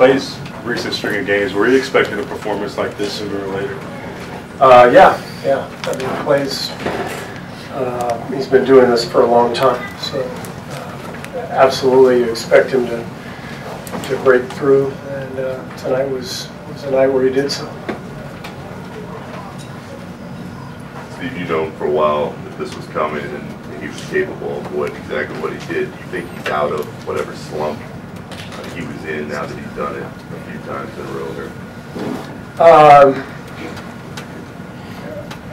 Klay's recent string of games, were you expecting a performance like this sooner or later? Yeah. I mean, Klay's he's been doing this for a long time, so absolutely you expect him to break through. And tonight was a night where he did so. Steve, you know for a while that this was coming and he was capable of exactly what he did. Do you think he's out of whatever slump he was in now that he's done it a few times in a row here?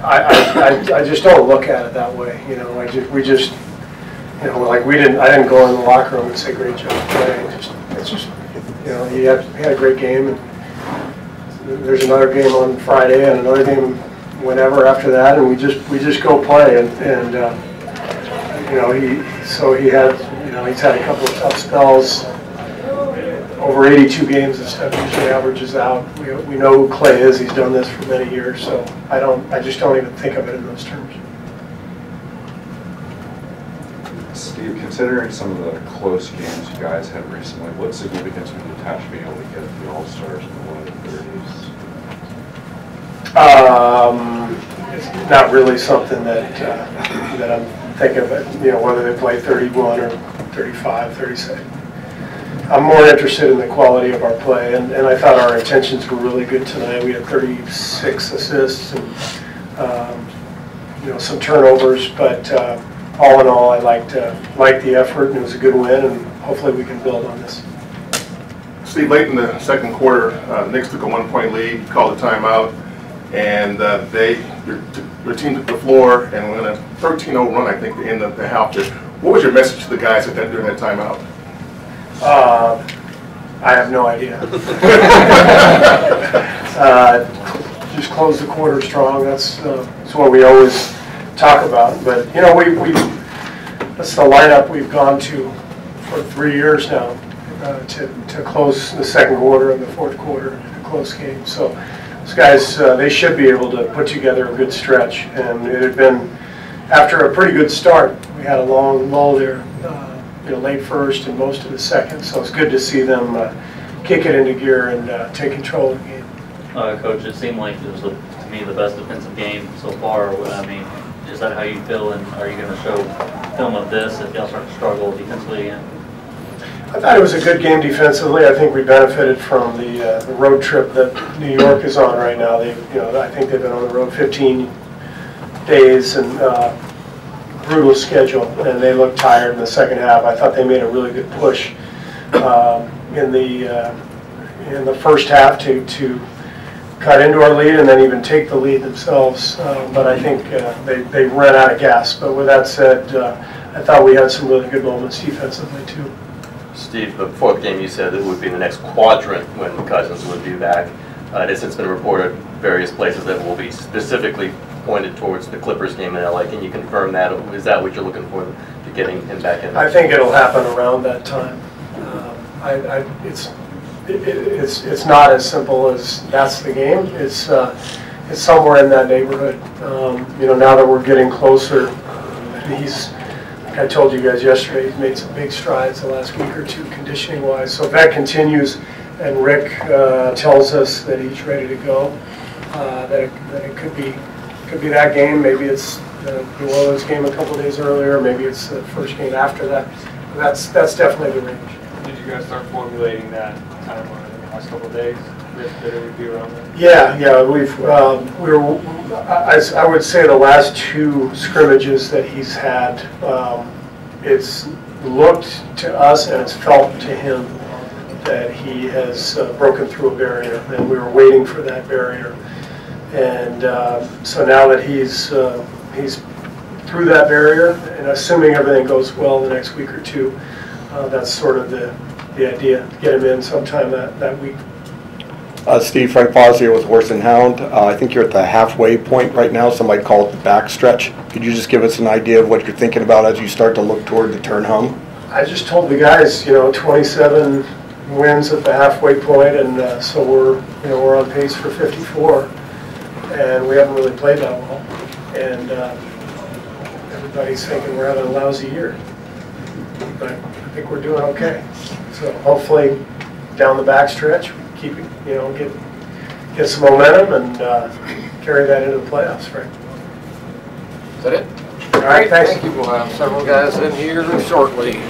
I just don't look at it that way. You know, we just like I didn't go in the locker room and say great job today. It's just he had a great game, and there's another game on Friday and another game whenever after that, and we just go play and he's had a couple of tough spells. Over 82 games this stuff usually averages out. We know who Klay is. He's done this for many years, so I just don't even think of it in those terms. Steve, considering some of the close games you guys had recently, what significance would you attach being able to get the All-Stars in the 130s? It's not really something that I'm thinking of. Whether they play 31 or 35, 36. I'm more interested in the quality of our play, and I thought our intentions were really good tonight. We had 36 assists and some turnovers, but all in all, I liked the effort, and it was a good win, and hopefully we can build on this. Steve, late in the second quarter, Knicks took a 1-point lead, called a timeout, and your team took the floor and went a 13-0 run, I think, to end the half. What was your message to the guys during that timeout? I have no idea. Just close the quarter strong. That's what we always talk about. But that's the lineup we've gone to for 3 years now to close the second quarter and the fourth quarter in a close game. So those guys, they should be able to put together a good stretch. And it had been after a pretty good start. We had a long lull there. Late first and most of the second, so it's good to see them kick it into gear and take control of the game. Coach, it seemed like it was, to me, the best defensive game so far. I mean, is that how you feel, and are you going to show film of this if y'all start to struggle defensively again? I thought it was a good game defensively. I think we benefited from the road trip that New York is on right now. I think they've been on the road 15 days and. Brutal schedule, and they looked tired in the second half. I thought they made a really good push in the first half to cut into our lead and then even take the lead themselves. But I think they ran out of gas. But with that said, I thought we had some really good moments defensively too. Steve, before the game, you said it would be the next quadrant when Cousins would be back. It has since been reported various places that will be specifically pointed towards the Clippers game in LA. Can you confirm that? Is that what you're looking for to getting him back in? I think it'll happen around that time. It's not as simple as that's the game. It's somewhere in that neighborhood. Now that we're getting closer, like I told you guys yesterday, he's made some big strides the last week or two conditioning wise. So if that continues, and Rick tells us that he's ready to go, that it could be that game. Maybe it's the New Orleans game a couple of days earlier. Maybe it's the first game after that. That's definitely the range. Did you guys start formulating that timeline in the last couple of days? That it would be around there? Yeah. I would say the last two scrimmages that he's had, it's looked to us and it's felt to him that he has broken through a barrier, and we were waiting for that barrier. And so now that he's through that barrier, and assuming everything goes well the next week or two, that's sort of the idea, to get him in sometime that week. Steve, Frank Foz here with Horse and Hound. I think you're at the halfway point right now. Somebody call it the back stretch. Could you just give us an idea of what you're thinking about as you start to look toward the turn home? I just told the guys, 27 wins at the halfway point, and so we're on pace for 54. And we haven't really played that well, and everybody's thinking we're having a lousy year, but I think we're doing okay. So hopefully down the backstretch, keep it, you know, get some momentum and carry that into the playoffs, Frank. Is that it? All right, thanks. Thank you. We'll have several guys in here shortly.